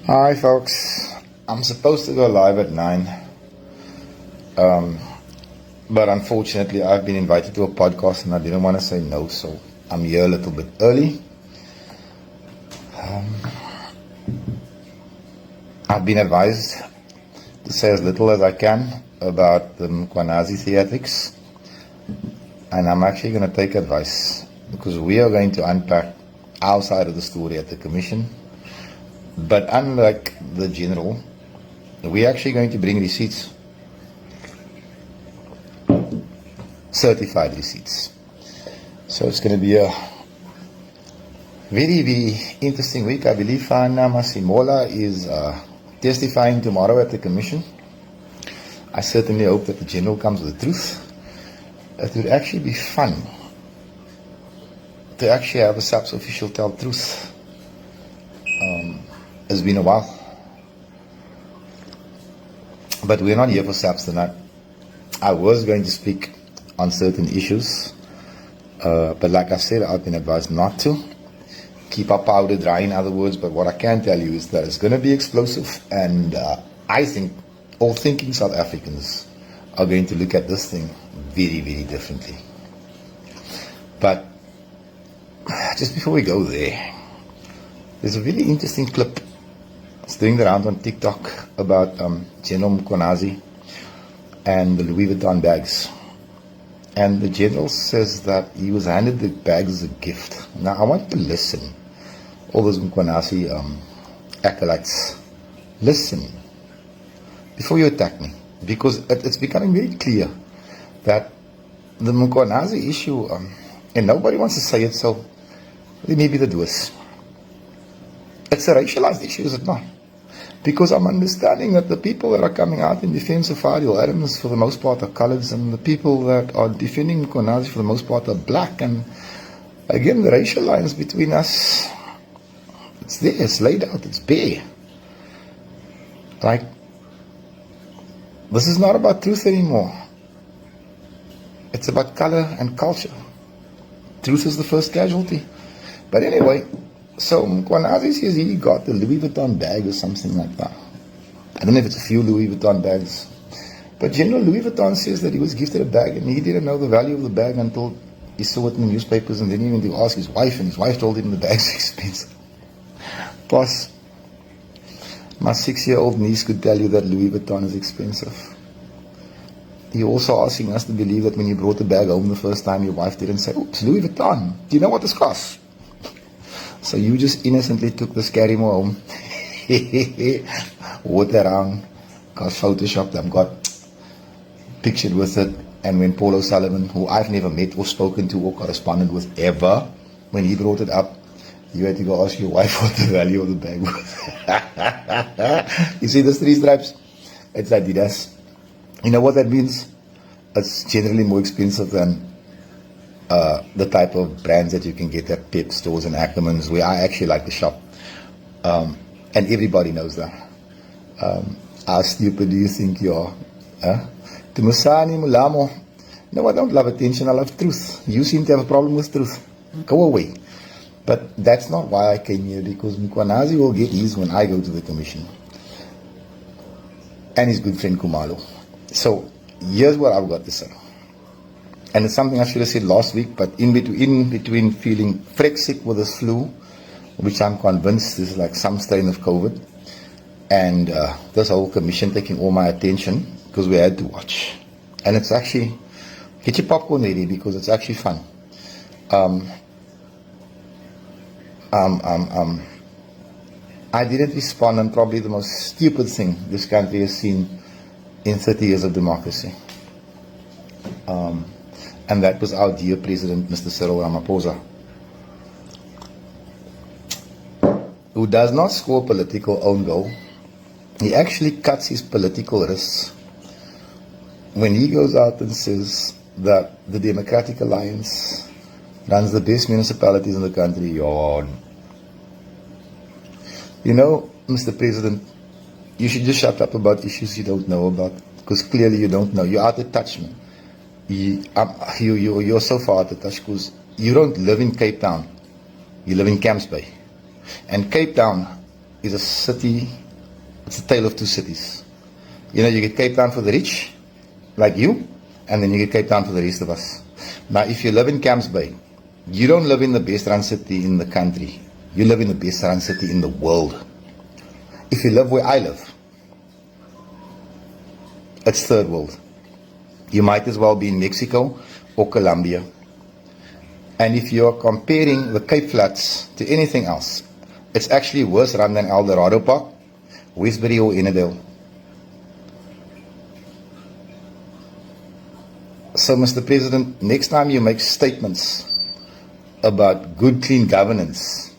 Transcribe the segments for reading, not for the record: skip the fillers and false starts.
Hi folks, I'm supposed to go live at 9, but unfortunately I've been invited to a podcast and I didn't want to say no, so I'm here a little bit early. I've been advised to say as little as I can about the Mkwanazi theatrics, and I'm actually going to take advice because we are going to unpack our side of the story at the Commission. But unlike the general, we're actually going to bring receipts, certified receipts. So it's going to be a very, very interesting week. I believe Fana Masimola is testifying tomorrow at the Commission. I certainly hope that the general comes with the truth. It would actually be fun to actually have a SAPS official tell the truth. It's been a while, but we're not here for SAPS tonight. I was going to speak on certain issues, but like I said, I've been advised not to. Keep our powder dry, in other words, but what I can tell you is that it's going to be explosive, and I think all thinking South Africans are going to look at this thing very, very differently. But just before we go there's a really interesting clip. It's doing the round on TikTok about General Mkwanazi and the Louis Vuitton bags. And the general says that he was handed the bags as a gift. Now, I want to listen. All those Mkwanazi acolytes, listen before you attack me. Because it's becoming very clear that the Mkwanazi issue, and nobody wants to say it, so they may be the doers. It's a racialized issue, is it not? Because I'm understanding that the people that are coming out in defense of Fadil Adams for the most part are coloreds, and the people that are defending Mkwanazi for the most part are black. And again, the racial lines between us, it's there, it's laid out, it's bare. Like, this is not about truth anymore. It's about color and culture. Truth is the first casualty. But anyway, so Mkwanazi says he got the Louis Vuitton bag or something like that. I don't know if it's a few Louis Vuitton bags. But General Louis Vuitton says that he was gifted a bag and he didn't know the value of the bag until he saw it in the newspapers, and then he went to ask his wife, and his wife told him the bag's expensive. Boss, my 6-year-old niece could tell you that Louis Vuitton is expensive. You're also asking us to believe that when you brought the bag home the first time, your wife didn't say, oops, Louis Vuitton, do you know what this costs? So you just innocently took the scary mo home, wrote around, got photoshopped them, got pictured with it, and when Paul O'Sullivan, who I've never met or spoken to or corresponded with ever, when he brought it up, you had to go ask your wife what the value of the bag was. You see those 3 stripes? It's Adidas. You know what that means? It's generally more expensive than the type of brands that you can get at Pep stores and Ackermans, where I actually like to shop. And everybody knows that. How stupid do you think you are? Tumusani mulamo. No, I don't love attention, I love truth. You seem to have a problem with truth. Go away. But that's not why I came here, because Mkwanazi will get his when I go to the Commission. And his good friend Kumalo. So, here's what I've got to say. And it's something I should have said last week, but in between feeling freak sick with this flu, which I'm convinced is like some strain of COVID, and this whole Commission taking all my attention, because we had to watch. And it's actually, get your popcorn ready, because it's actually fun. I didn't respond on probably the most stupid thing this country has seen in 30 years of democracy. And that was our dear President, Mr. Cyril Ramaphosa, who does not score political own goal. He actually cuts his political wrists when he goes out and says that the Democratic Alliance runs the best municipalities in the country. You know, Mr. President, you should just shut up about issues you don't know about, because clearly you don't know. You're out of touch, man. You're so far out of touch, because you don't live in Cape Town. You live in Camps Bay. And Cape Town is a city, it's a tale of two cities. You know, you get Cape Town for the rich, like you, and then you get Cape Town for the rest of us. Now, if you live in Camps Bay, you don't live in the best run city in the country. You live in the best run city in the world. If you live where I live, it's third world. You might as well be in Mexico or Colombia. And if you're comparing the Cape Flats to anything else, it's actually worse run than El Dorado Park, Westbury or Innerdale. So, Mr. President, next time you make statements about good, clean governance,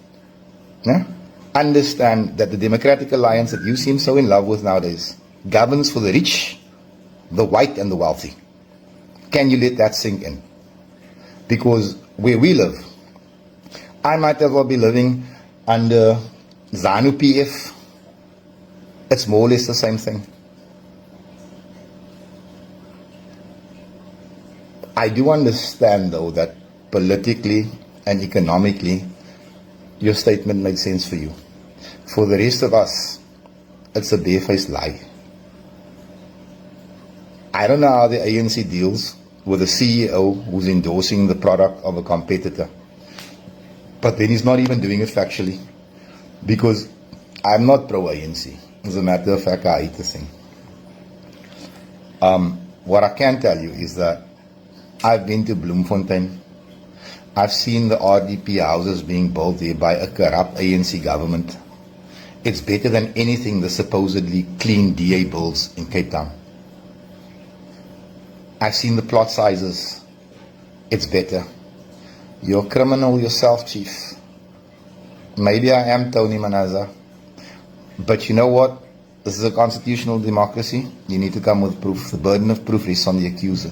understand that the Democratic Alliance that you seem so in love with nowadays governs for the rich, the white, and the wealthy. Can you let that sink in? Because where we live, I might as well be living under ZANU PF. It's more or less the same thing. I do understand, though, that politically and economically, your statement made sense for you. For the rest of us, it's a barefaced lie. I don't know how the ANC deals with a CEO who's endorsing the product of a competitor. But then he's not even doing it factually. Because I'm not pro-ANC. As a matter of fact, I hate the thing. What I can tell you is that I've been to Bloemfontein. I've seen the RDP houses being built there by a corrupt ANC government. It's better than anything the supposedly clean DA builds in Cape Town. I've seen the plot sizes. It's better. You're a criminal yourself, Chief. Maybe I am Tony Manaza. But you know what? This is a constitutional democracy. You need to come with proof. The burden of proof is on the accuser.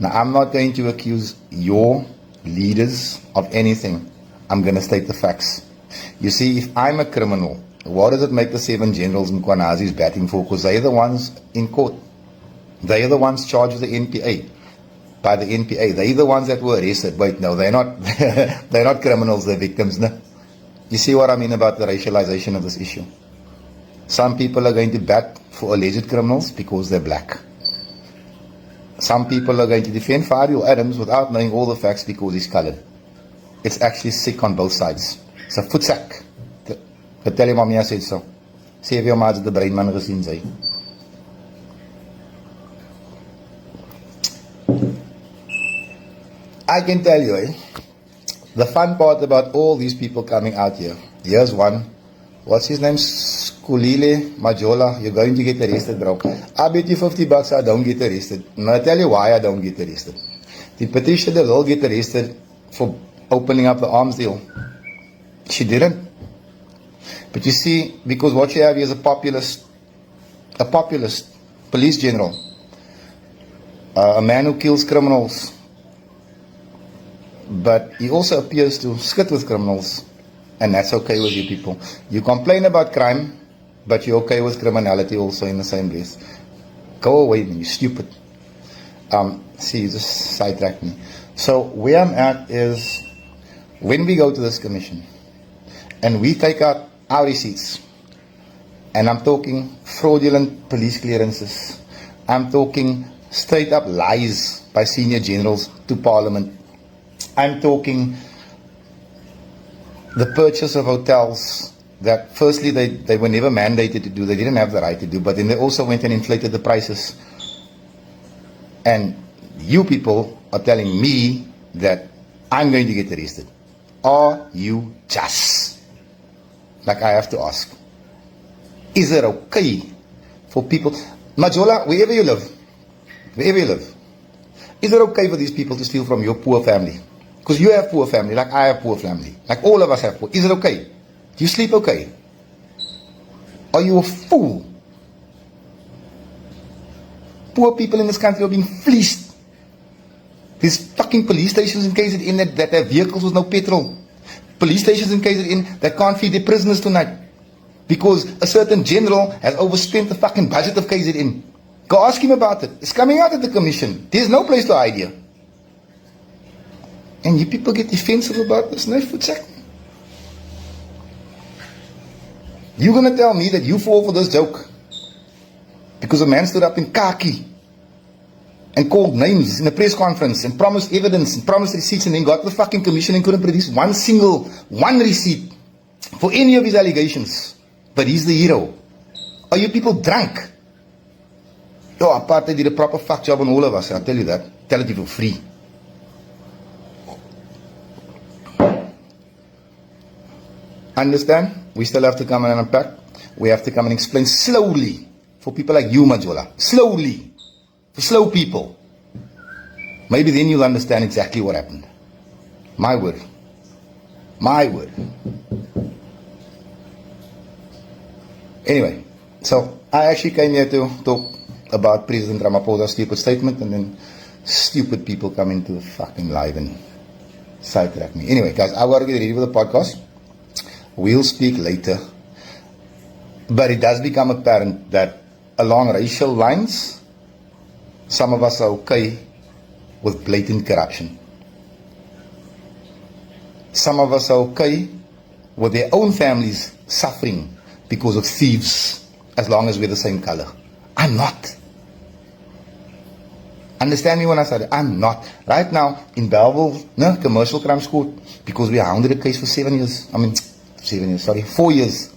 Now, I'm not going to accuse your leaders of anything. I'm going to state the facts. You see, if I'm a criminal, what does it make the 7 generals in Kwanazi's batting for? Because they're the ones in court. They are the ones charged with the NPA, by the NPA. They're the ones that were arrested. Wait, no, they're not. They're not criminals, they're victims. No? You see what I mean about the racialization of this issue? Some people are going to bat for alleged criminals because they're black. Some people are going to defend Fario Adams without knowing all the facts because he's colored. It's actually sick on both sides. It's a footsack. Vertel je mamma sê so. Sê vir jou maat dat die breinman gesien sy. I can tell you, the fun part about all these people coming out here, here's one. What's his name? Skulile Majola. You're going to get arrested, bro. I bet you $50 I don't get arrested. And I'll tell you why I don't get arrested. The Patricia de Lille get arrested for opening up the arms deal. She didn't. But you see, because what you have here is a populist police general, a man who kills criminals. But he also appears to skit with criminals, and that's okay with you people. You complain about crime, but you're okay with criminality also in the same place. Go away, man, you stupid. See, you just sidetracked me. So where I'm at is, when we go to this commission, and we take out our receipts, and I'm talking fraudulent police clearances, I'm talking straight up lies by senior generals to Parliament, I'm talking the purchase of hotels that firstly they were never mandated to do, they didn't have the right to do, but then they also went and inflated the prices. And you people are telling me that I'm going to get arrested. Are you just? Like I have to ask. Is it okay for people, Majola, wherever you live, is it okay for these people to steal from your poor family? Because you have poor family, like I have poor family, like all of us have poor. Is it okay? Do you sleep okay? Are you a fool? Poor people in this country are being fleeced. There's fucking police stations in KZN that have vehicles with no petrol. Police stations in KZN that can't feed their prisoners tonight. Because a certain general has overspent the fucking budget of KZN. Go ask him about it. It's coming out at the commission. There's no place to hide here. And you people get defensive about this. No, footsack. You're going to tell me that you fall for this joke because a man stood up in khaki and called names in a press conference and promised evidence and promised receipts and then got to the fucking commission and couldn't produce one receipt for any of his allegations. But he's the hero. Are you people drunk? Yo, apartheid did a proper fuck job on all of us, I'll tell you that. Tell it to you for free. Understand? We still have to come and unpack. We have to come and explain slowly for people like you, Majola. Slowly. For slow people. Maybe then you'll understand exactly what happened. My word. My word. Anyway, so I actually came here to talk about President Ramaphosa's stupid statement, and then stupid people come into the fucking live and sidetrack me. Anyway, guys, I got to get ready for the podcast. We'll speak later. But it does become apparent that along racial lines, some of us are okay with blatant corruption. Some of us are okay with their own families suffering because of thieves, as long as we're the same color. I'm not. Understand me when I said I'm not. Right now, in Belleville, commercial crimes court, because we hounded a case for 7 years. 4 years.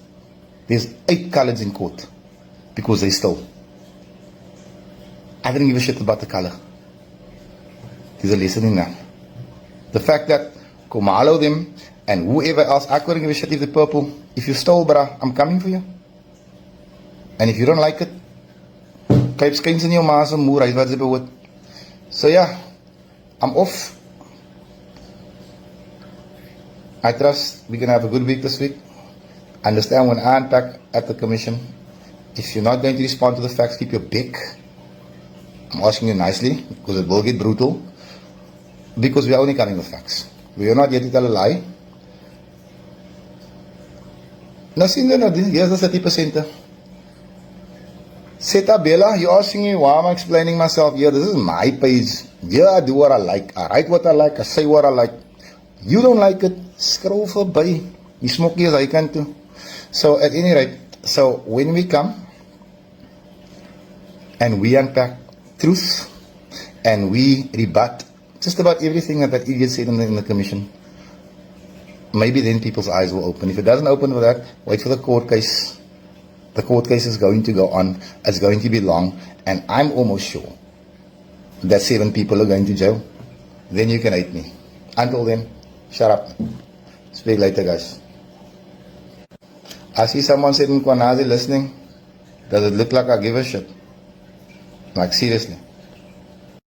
There's 8 coloreds in court because they stole. I didn't give a shit about the color. There's a lesson in that. The fact that Komalo them and whoever else, I couldn't give a shit if they're purple. If you stole, bruh, I'm coming for you. And if you don't like it, kyk skins in jou ma se moer, hy's wat sy behoort. So yeah, I'm off. I trust we're gonna have a good week this week. Understand when I unpack at the commission, if you're not going to respond to the facts, keep your beck. I'm asking you nicely, because it will get brutal. Because we are only coming with facts. We are not yet to tell a lie. Now, see, here's the 30%. Seta Bella, you're asking me why am I explaining myself here? This is my page. Yeah, I do what I like. I write what I like. I say what I like. You don't like it, scroll voorbij. You smoke as I can too. So at any rate, so when we come and we unpack truth and we rebut just about everything that idiot said in the commission, maybe then people's eyes will open. If it doesn't open for that, wait for the court case. The court case is going to go on. It's going to be long. And I'm almost sure that 7 people are going to jail. Then you can hate me. Until then, shut up. Speak later, guys. I see someone said in Kwanazi listening. Does it look like I give a shit? Like, seriously.